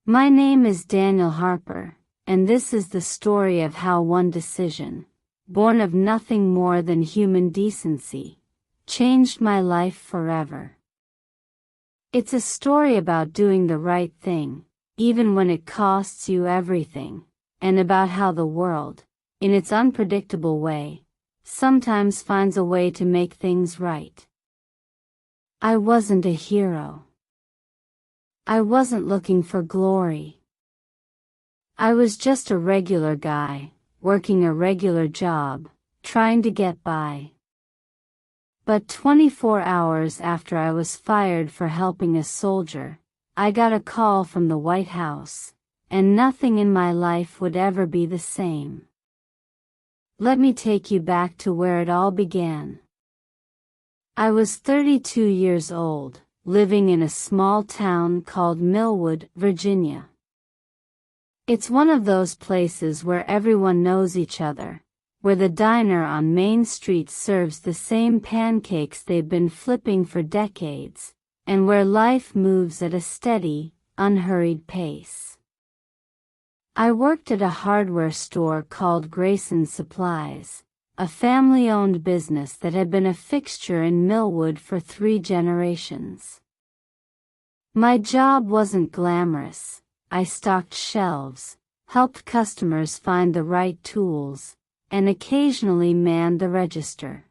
My name is Daniel Harper, and this is the story of how one decision, born of nothing more than human decency, changed my life forever. It's a story about doing the right thing, even when it costs you everything, and about how the world, in its unpredictable way, sometimes finds a way to make things right. I wasn't a hero. I wasn't looking for glory. I was just a regular guy, working a regular job, trying to get by. But 24 hours after I was fired for helping a soldier, I got a call from the White House, and nothing in my life would ever be the same. Let me take you back to where it all began. I was 32 years old, living in a small town called Millwood, Virginia. It's one of those places where everyone knows each other, where the diner on Main Street serves the same pancakes they've been flipping for decades, and where life moves at a steady, unhurried pace. I worked at a hardware store called Grayson Supplies, a family-owned business that had been a fixture in Millwood for 3 generations. My job wasn't glamorous. I stocked shelves, helped customers find the right tools, and occasionally manned the register.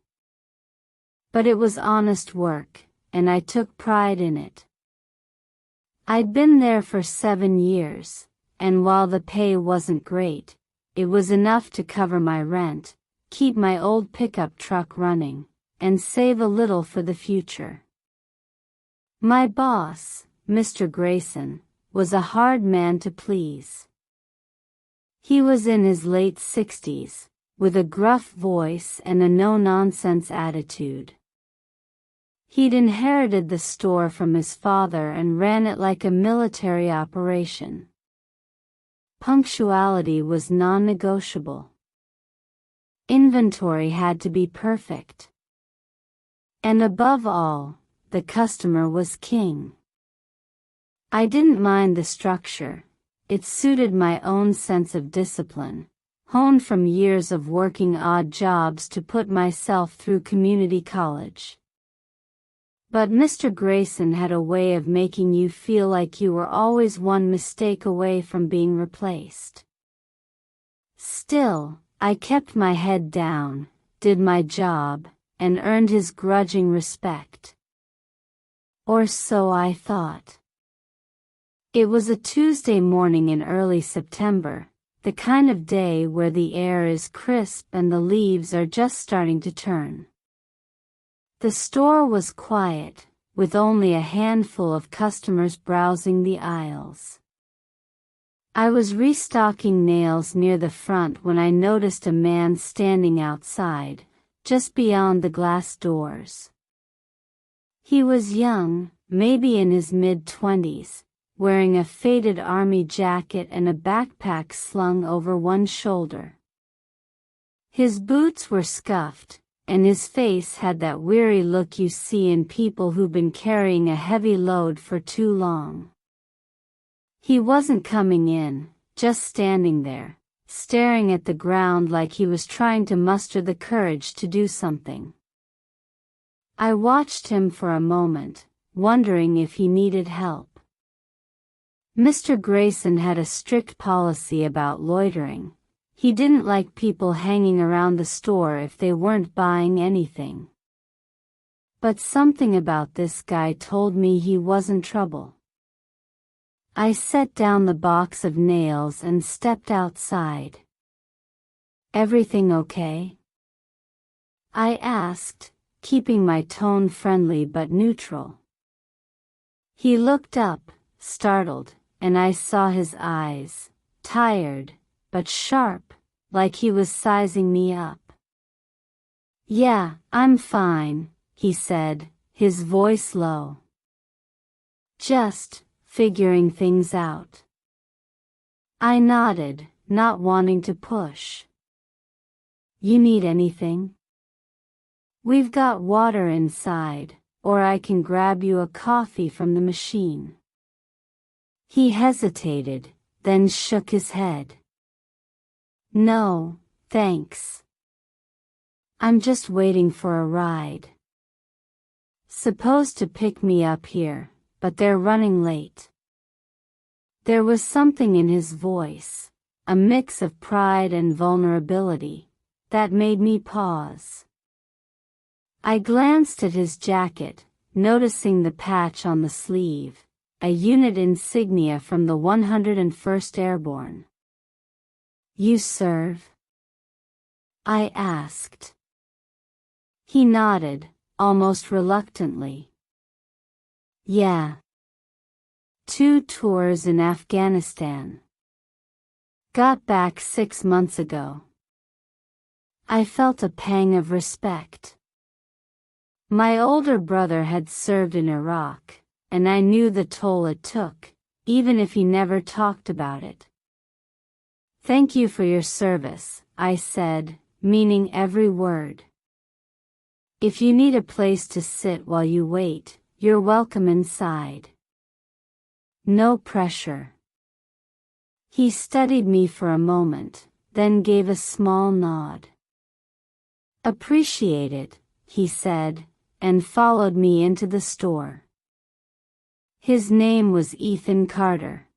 But it was honest work, and I took pride in it. I'd been there for 7 years, and while the pay wasn't great, it was enough to cover my rent, keep my old pickup truck running, and save a little for the future. My boss, Mr. Grayson, was a hard man to please. He was in his late 60s, with a gruff voice and a no-nonsense attitude. He'd inherited the store from his father and ran it like a military operation. Punctuality was non-negotiable. Inventory had to be perfect. And above all, the customer was king. I didn't mind the structure. It suited my own sense of discipline, honed from years of working odd jobs to put myself through community college. But Mr. Grayson had a way of making you feel like you were always one mistake away from being replaced. Still, I kept my head down, did my job, and earned his grudging respect. Or so I thought. It was a Tuesday morning in early September, the kind of day where the air is crisp and the leaves are just starting to turn. The store was quiet, with only a handful of customers browsing the aisles. I was restocking nails near the front when I noticed a man standing outside, just beyond the glass doors. He was young, maybe in his mid-20s, wearing a faded army jacket and a backpack slung over one shoulder. His boots were scuffed, and his face had that weary look you see in people who've been carrying a heavy load for too long. He wasn't coming in, just standing there, staring at the ground like he was trying to muster the courage to do something. I watched him for a moment, wondering if he needed help. Mr. Grayson had a strict policy about loitering. He didn't like people hanging around the store if they weren't buying anything. But something about this guy told me he wasn't trouble. I set down the box of nails and stepped outside. "Everything okay?" I asked, keeping my tone friendly but neutral. He looked up, startled, and I saw his eyes, tired, but sharp, like he was sizing me up. "Yeah, I'm fine," he said, his voice low. "Just figuring things out." I nodded, not wanting to push. "You need anything?" "We've got water inside, or I can grab you a coffee from the machine." He hesitated, then shook his head. No, thanks. I'm just waiting for a ride. Supposed to pick me up here, but they're running late. There was something in his voice, a mix of pride and vulnerability, that made me pause. I glanced at his jacket, noticing the patch on the sleeve, a unit insignia from the 101st Airborne. You serve? I asked. He nodded, almost reluctantly. Yeah. 2 tours in Afghanistan. Got back 6 months ago. I felt a pang of respect. My older brother had served in Iraq, and I knew the toll it took, even if he never talked about it. Thank you for your service, I said, meaning every word. If you need a place to sit while you wait, you're welcome inside. No pressure. He studied me for a moment, then gave a small nod. Appreciate it, he said, and followed me into the store. His name was Ethan Carter.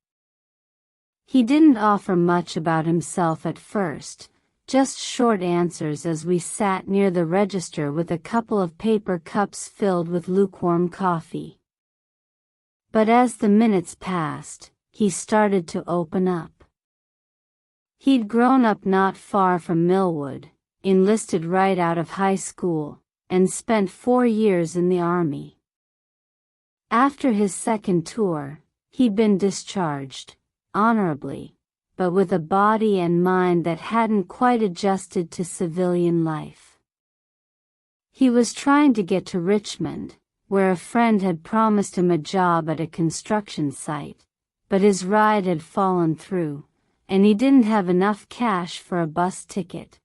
He didn't offer much about himself at first, just short answers as we sat near the register with a couple of paper cups filled with lukewarm coffee. But as the minutes passed, he started to open up. He'd grown up not far from Millwood, enlisted right out of high school, and spent 4 years in the Army. After his second tour, he'd been discharged, honorably, but with a body and mind that hadn't quite adjusted to civilian life. He was trying to get to Richmond, where a friend had promised him a job at a construction site, but his ride had fallen through, and he didn't have enough cash for a bus ticket.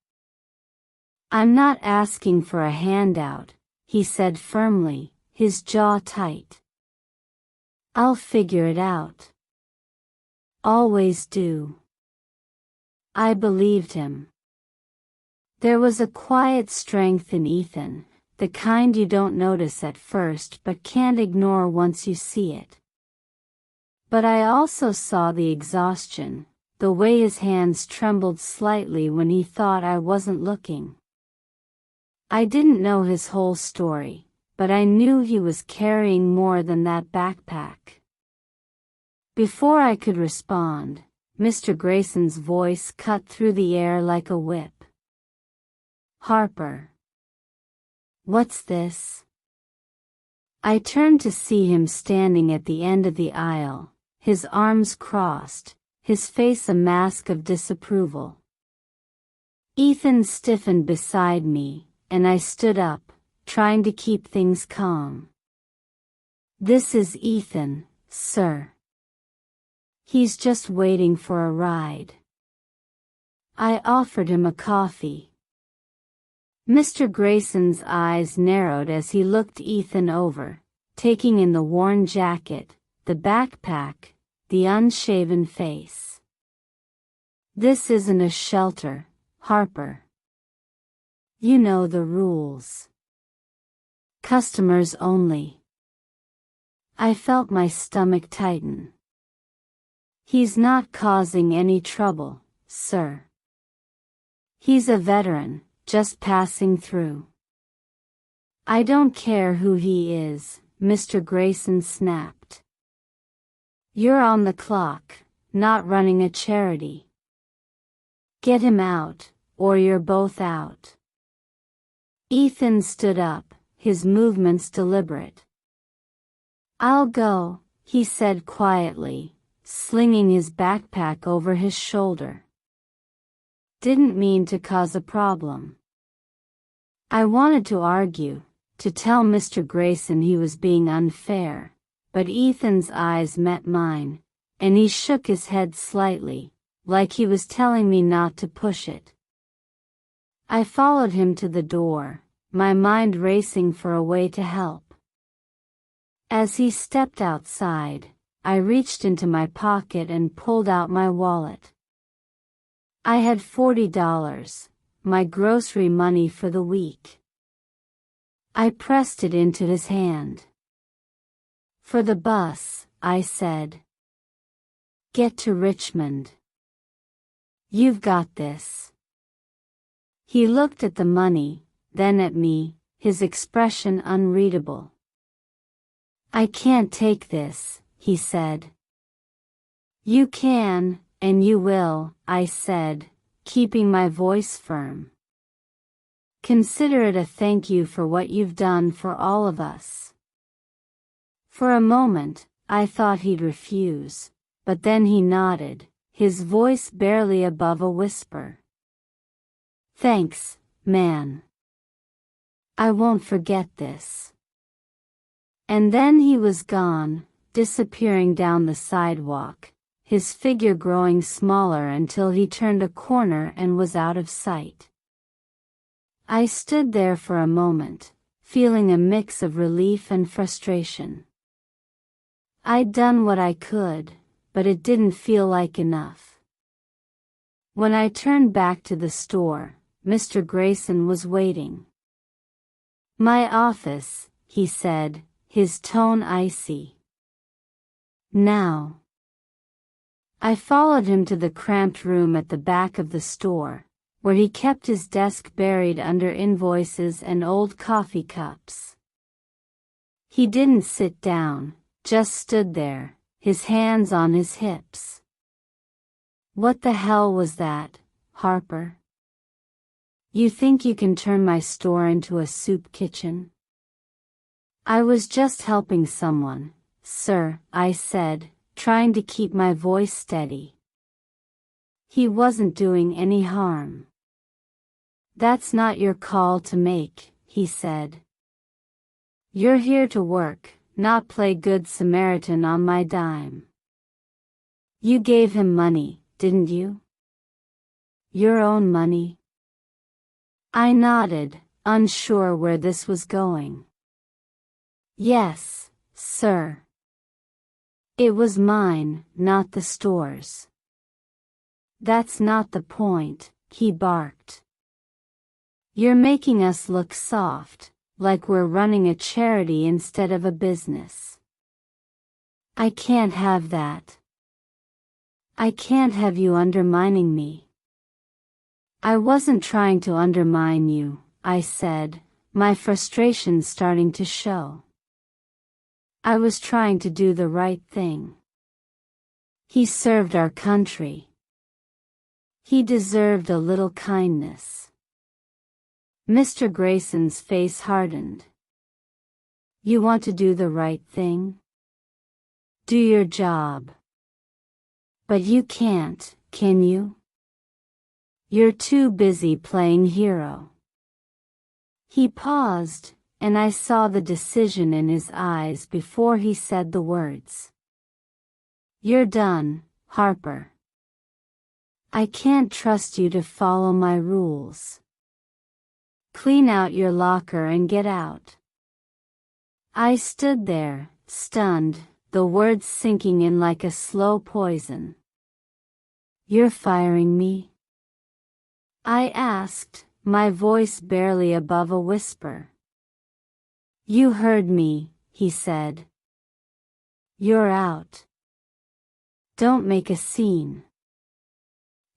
I'm not asking for a handout, he said firmly, his jaw tight. I'll figure it out. Always do. I believed him. There was a quiet strength in Ethan, the kind you don't notice at first but can't ignore once you see it. But I also saw the exhaustion, the way his hands trembled slightly when he thought I wasn't looking. I didn't know his whole story, but I knew he was carrying more than that backpack. Before I could respond, Mr. Grayson's voice cut through the air like a whip. Harper. What's this? I turned to see him standing at the end of the aisle, his arms crossed, his face a mask of disapproval. Ethan stiffened beside me, and I stood up, trying to keep things calm. This is Ethan, sir. He's just waiting for a ride. I offered him a coffee. Mr. Grayson's eyes narrowed as he looked Ethan over, taking in the worn jacket, the backpack, the unshaven face. This isn't a shelter, Harper. You know the rules. Customers only. I felt my stomach tighten. He's not causing any trouble, sir. He's a veteran, just passing through. I don't care who he is, Mr. Grayson snapped. You're on the clock, not running a charity. Get him out, or you're both out. Ethan stood up, his movements deliberate. I'll go, he said quietly, slinging his backpack over his shoulder. Didn't mean to cause a problem. I wanted to argue, to tell Mr. Grayson he was being unfair, but Ethan's eyes met mine, and he shook his head slightly, like he was telling me not to push it. I followed him to the door, my mind racing for a way to help. As he stepped outside, I reached into my pocket and pulled out my wallet. I had $40, my grocery money for the week. I pressed it into his hand. "For the bus," I said. "Get to Richmond. You've got this." He looked at the money, then at me, his expression unreadable. "I can't take this," he said. "You can, and you will," I said, keeping my voice firm. "Consider it a thank you for what you've done for all of us." For a moment, I thought he'd refuse, but then he nodded, his voice barely above a whisper. "Thanks, man. I won't forget this." And then he was gone, disappearing down the sidewalk, his figure growing smaller until he turned a corner and was out of sight. I stood there for a moment, feeling a mix of relief and frustration. I'd done what I could, but it didn't feel like enough. When I turned back to the store, Mr. Grayson was waiting. "My office," he said, his tone icy. "Now." I followed him to the cramped room at the back of the store, where he kept his desk buried under invoices and old coffee cups. He didn't sit down, just stood there, his hands on his hips. "What the hell was that, Harper? You think you can turn my store into a soup kitchen?" "I was just helping someone, sir," I said, trying to keep my voice steady. "He wasn't doing any harm." "That's not your call to make," he said. "You're here to work, not play Good Samaritan on my dime." "You gave him money, didn't you?" "Your own money?" I nodded, unsure where this was going. "Yes, sir." "It was mine, not the store's." "That's not the point," he barked. "You're making us look soft, like we're running a charity instead of a business. I can't have that. I can't have you undermining me." "I wasn't trying to undermine you," I said, my frustration starting to show. "I was trying to do the right thing. He served our country. He deserved a little kindness." Mr. Grayson's face hardened. "You want to do the right thing? Do your job. But you can't, can you? You're too busy playing hero." He paused, and I saw the decision in his eyes before he said the words. "You're done, Harper. I can't trust you to follow my rules. Clean out your locker and get out." I stood there, stunned, the words sinking in like a slow poison. "You're firing me?" I asked, my voice barely above a whisper. "You heard me," he said. "You're out. Don't make a scene."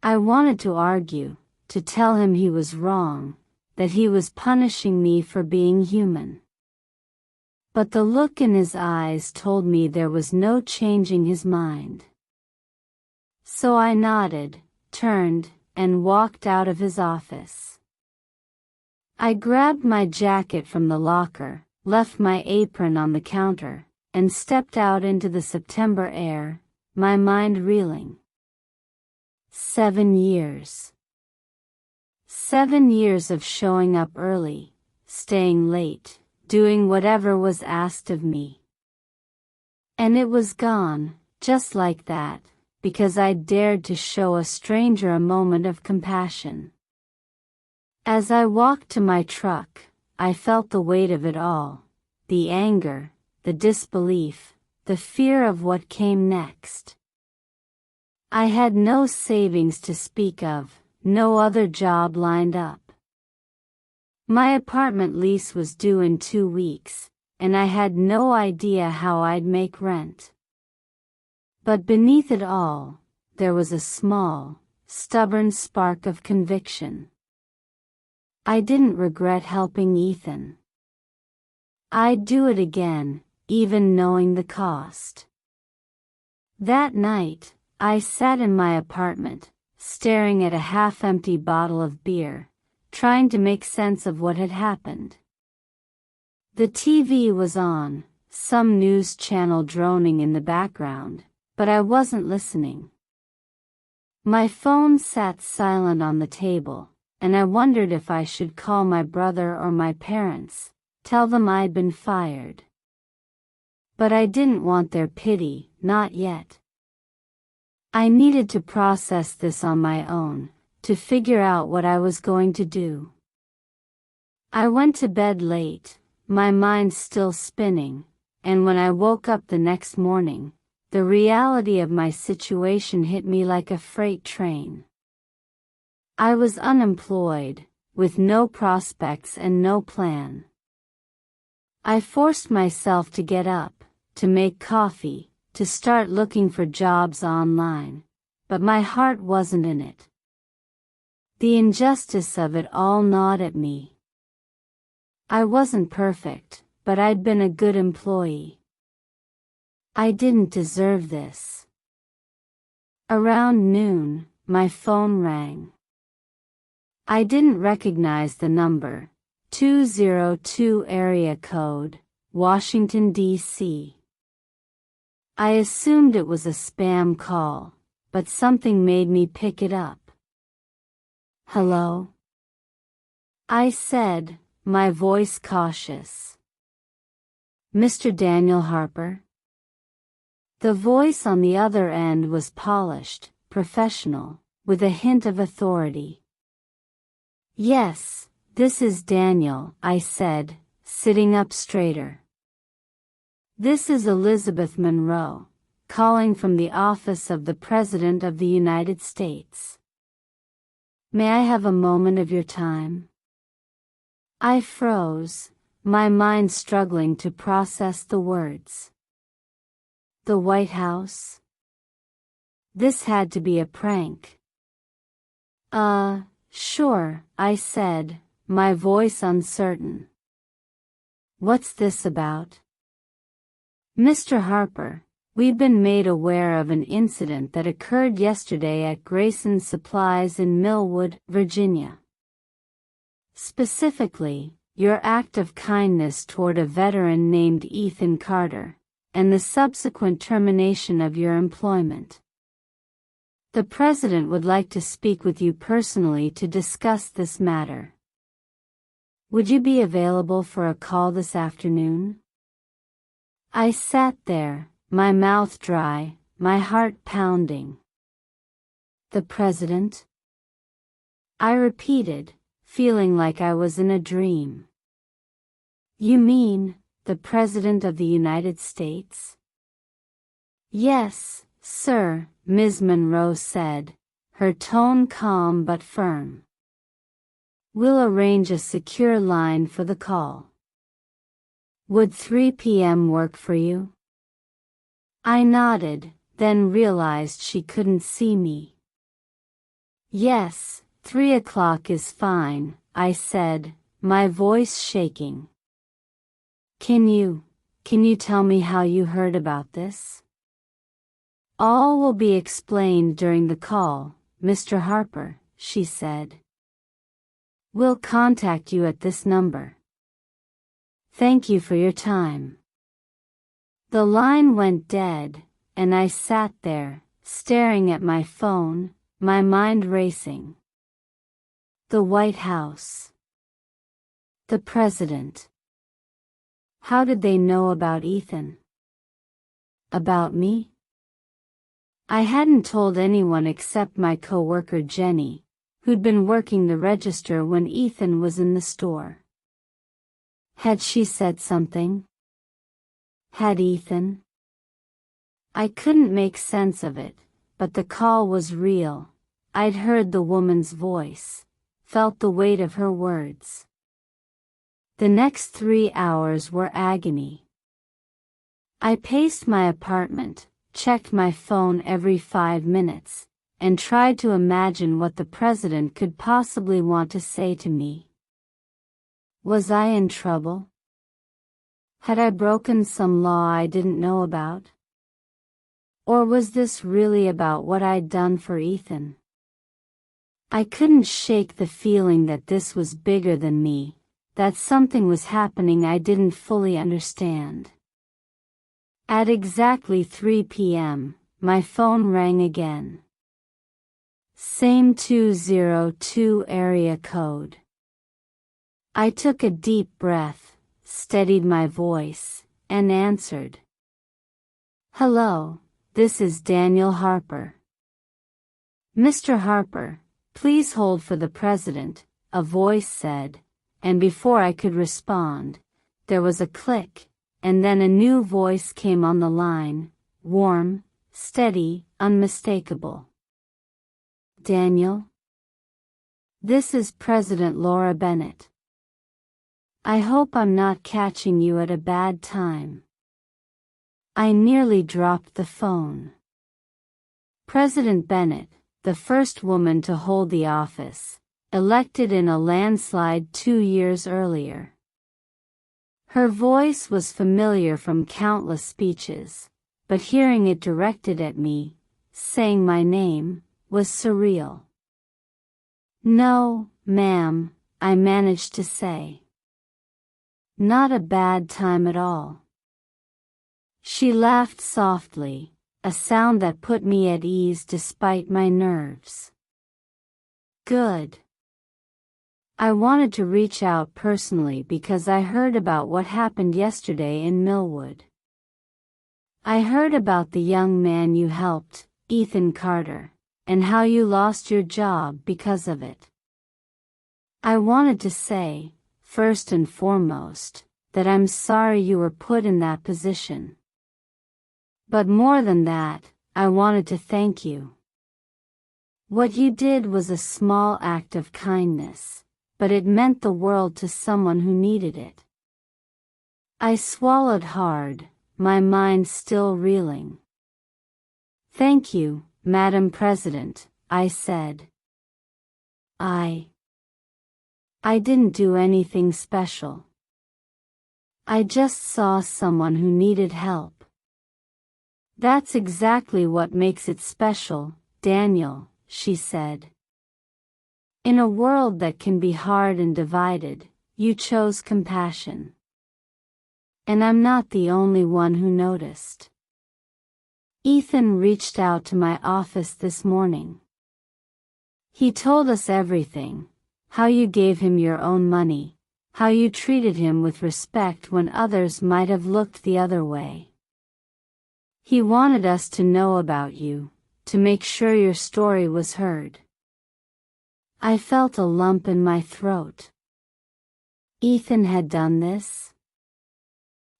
I wanted to argue, to tell him he was wrong, that he was punishing me for being human. But the look in his eyes told me there was no changing his mind. So I nodded, turned, and walked out of his office. I grabbed my jacket from the locker, left my apron on the counter, and stepped out into the September air, my mind reeling. 7 years. 7 years of showing up early, staying late, doing whatever was asked of me. And it was gone, just like that, because I dared to show a stranger a moment of compassion. As I walked to my truck, I felt the weight of it all, the anger, the disbelief, the fear of what came next. I had no savings to speak of, no other job lined up. My apartment lease was due in 2 weeks, and I had no idea how I'd make rent. But beneath it all, there was a small, stubborn spark of conviction. I didn't regret helping Ethan. I'd do it again, even knowing the cost. That night, I sat in my apartment, staring at a half-empty bottle of beer, trying to make sense of what had happened. The TV was on, some news channel droning in the background, but I wasn't listening. My phone sat silent on the table, and I wondered if I should call my brother or my parents, tell them I'd been fired. But I didn't want their pity, not yet. I needed to process this on my own, to figure out what I was going to do. I went to bed late, my mind still spinning, and when I woke up the next morning, the reality of my situation hit me like a freight train. I was unemployed, with no prospects and no plan. I forced myself to get up, to make coffee, to start looking for jobs online, but my heart wasn't in it. The injustice of it all gnawed at me. I wasn't perfect, but I'd been a good employee. I didn't deserve this. Around noon, my phone rang. I didn't recognize the number, 202 area code, Washington, D.C. I assumed it was a spam call, but something made me pick it up. "Hello?" I said, my voice cautious. "Mr. Daniel Harper?" The voice on the other end was polished, professional, with a hint of authority. "Yes, this is Daniel," I said, sitting up straighter. "This is Elizabeth Monroe, calling from the office of the President of the United States. May I have a moment of your time?" I froze, my mind struggling to process the words. The White House? This had to be a prank. Sure, I said, my voice uncertain. "What's this about?" "Mr. Harper, we've been made aware of an incident that occurred yesterday at Grayson Supplies in Millwood, Virginia. Specifically, your act of kindness toward a veteran named Ethan Carter, and the subsequent termination of your employment. The President would like to speak with you personally to discuss this matter. Would you be available for a call this afternoon?" I sat there, my mouth dry, my heart pounding. "The President?" I repeated, feeling like I was in a dream. "You mean, the President of the United States?" "Yes, sir," Ms. Monroe said, her tone calm but firm. "We'll arrange a secure line for the call. Would 3 p.m. work for you?" I nodded, then realized she couldn't see me. "Yes, 3 o'clock is fine," I said, my voice shaking. Can you tell me how you heard about this?" "All will be explained during the call, Mr. Harper," she said. "We'll contact you at this number. Thank you for your time." The line went dead, and I sat there, staring at my phone, my mind racing. The White House. The President. How did they know about Ethan? About me? I hadn't told anyone except my coworker Jenny, who'd been working the register when Ethan was in the store. Had she said something? Had Ethan? I couldn't make sense of it, but the call was real. I'd heard the woman's voice, felt the weight of her words. The next 3 hours were agony. I paced my apartment, checked my phone every 5 minutes, and tried to imagine what the president could possibly want to say to me. Was I in trouble? Had I broken some law I didn't know about? Or was this really about what I'd done for Ethan? I couldn't shake the feeling that this was bigger than me, that something was happening I didn't fully understand. At exactly 3 p.m., my phone rang again. Same 202 area code. I took a deep breath, steadied my voice, and answered. Hello, this is Daniel Harper. Mr. Harper, please hold for the president, a voice said, and before I could respond, there was a click, and then a new voice came on the line, warm, steady, unmistakable. Daniel? This is President Laura Bennett. I hope I'm not catching you at a bad time. I nearly dropped the phone. President Bennett, the first woman to hold the office, elected in a landslide 2 years earlier. Her voice was familiar from countless speeches, but hearing it directed at me, saying my name, was surreal. No, ma'am, I managed to say. Not a bad time at all. She laughed softly, a sound that put me at ease despite my nerves. Good. I wanted to reach out personally because I heard about what happened yesterday in Millwood. I heard about the young man you helped, Ethan Carter, and how you lost your job because of it. I wanted to say, first and foremost, that I'm sorry you were put in that position. But more than that, I wanted to thank you. What you did was a small act of kindness, but it meant the world to someone who needed it. I swallowed hard, my mind still reeling. Thank you, Madam President, I said. I didn't do anything special. I just saw someone who needed help. That's exactly what makes it special, Daniel, she said. In a world that can be hard and divided, you chose compassion. And I'm not the only one who noticed. Ethan reached out to my office this morning. He told us everything, how you gave him your own money, how you treated him with respect when others might have looked the other way. He wanted us to know about you, to make sure your story was heard. I felt a lump in my throat. Ethan had done this?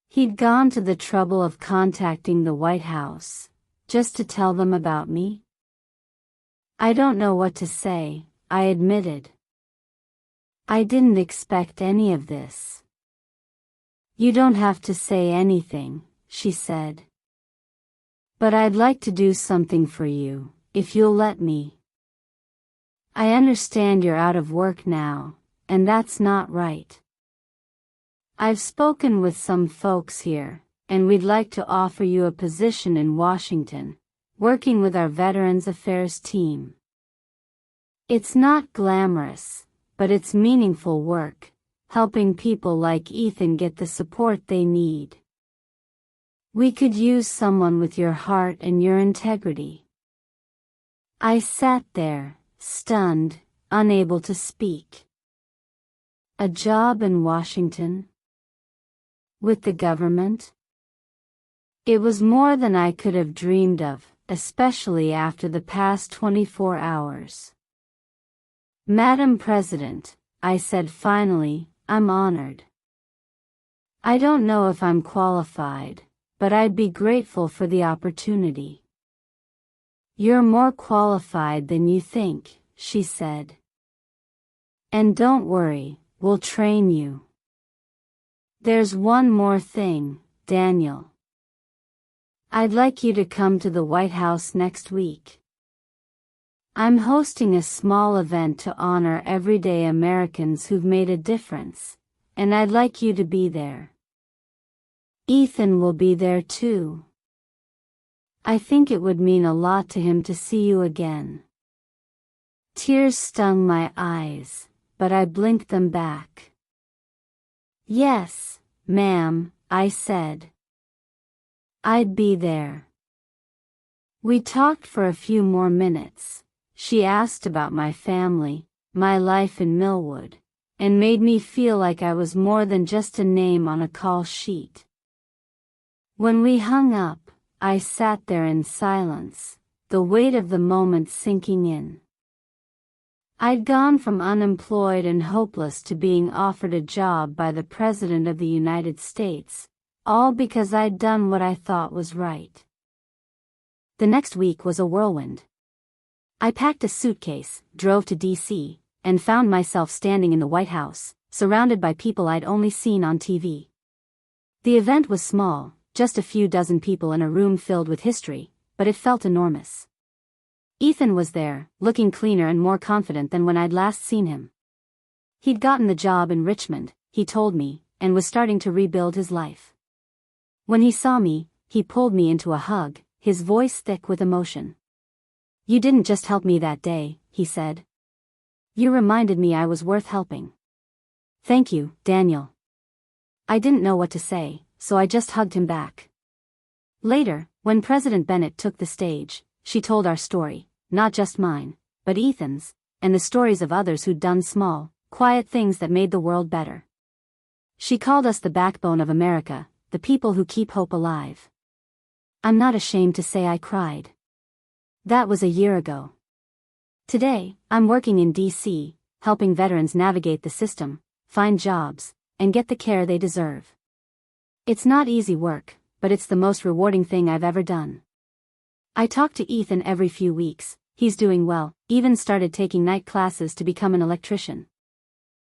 He'd gone to the trouble of contacting the White House, just to tell them about me? I don't know what to say, I admitted. I didn't expect any of this. You don't have to say anything, she said. But I'd like to do something for you, if you'll let me. I understand you're out of work now, and that's not right. I've spoken with some folks here, and we'd like to offer you a position in Washington, working with our Veterans Affairs team. It's not glamorous, but it's meaningful work, helping people like Ethan get the support they need. We could use someone with your heart and your integrity. I sat there, stunned, unable to speak. A job in Washington? With the government? It was more than I could have dreamed of, especially after the past 24 hours. Madam President, I said finally, I'm honored. I don't know if I'm qualified, but I'd be grateful for the opportunity. You're more qualified than you think, she said. And don't worry, we'll train you. There's one more thing, Daniel. I'd like you to come to the White House next week. I'm hosting a small event to honor everyday Americans who've made a difference, and I'd like you to be there. Ethan will be there too. I think it would mean a lot to him to see you again. Tears stung my eyes, but I blinked them back. Yes, ma'am, I said. I'd be there. We talked for a few more minutes. She asked about my family, my life in Millwood, and made me feel like I was more than just a name on a call sheet. When we hung up, I sat there in silence, the weight of the moment sinking in. I'd gone from unemployed and hopeless to being offered a job by the President of the United States, all because I'd done what I thought was right. The next week was a whirlwind. I packed a suitcase, drove to D.C., and found myself standing in the White House, surrounded by people I'd only seen on TV. The event was small, just a few dozen people in a room filled with history, but it felt enormous. Ethan was there, looking cleaner and more confident than when I'd last seen him. He'd gotten the job in Richmond, he told me, and was starting to rebuild his life. When he saw me, he pulled me into a hug, his voice thick with emotion. You didn't just help me that day, he said. You reminded me I was worth helping. Thank you, Daniel. I didn't know what to say, so I just hugged him back. Later, when President Bennett took the stage, she told our story, not just mine, but Ethan's, and the stories of others who'd done small, quiet things that made the world better. She called us the backbone of America, the people who keep hope alive. I'm not ashamed to say I cried. That was a year ago. Today, I'm working in D.C., helping veterans navigate the system, find jobs, and get the care they deserve. It's not easy work, but it's the most rewarding thing I've ever done. I talk to Ethan every few weeks, he's doing well, even started taking night classes to become an electrician.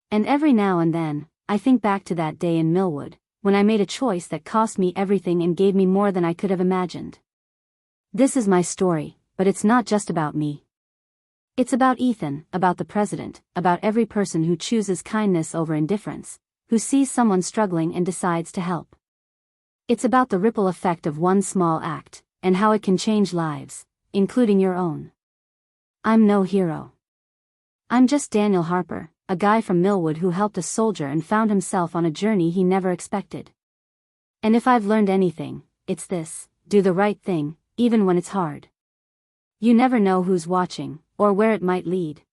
And every now and then, I think back to that day in Millwood, when I made a choice that cost me everything and gave me more than I could have imagined. This is my story, but it's not just about me. It's about Ethan, about the president, about every person who chooses kindness over indifference, who sees someone struggling and decides to help. It's about the ripple effect of one small act, and how it can change lives, including your own. I'm no hero. I'm just Daniel Harper, a guy from Millwood who helped a soldier and found himself on a journey he never expected. And if I've learned anything, it's this: do the right thing, even when it's hard. You never know who's watching, or where it might lead.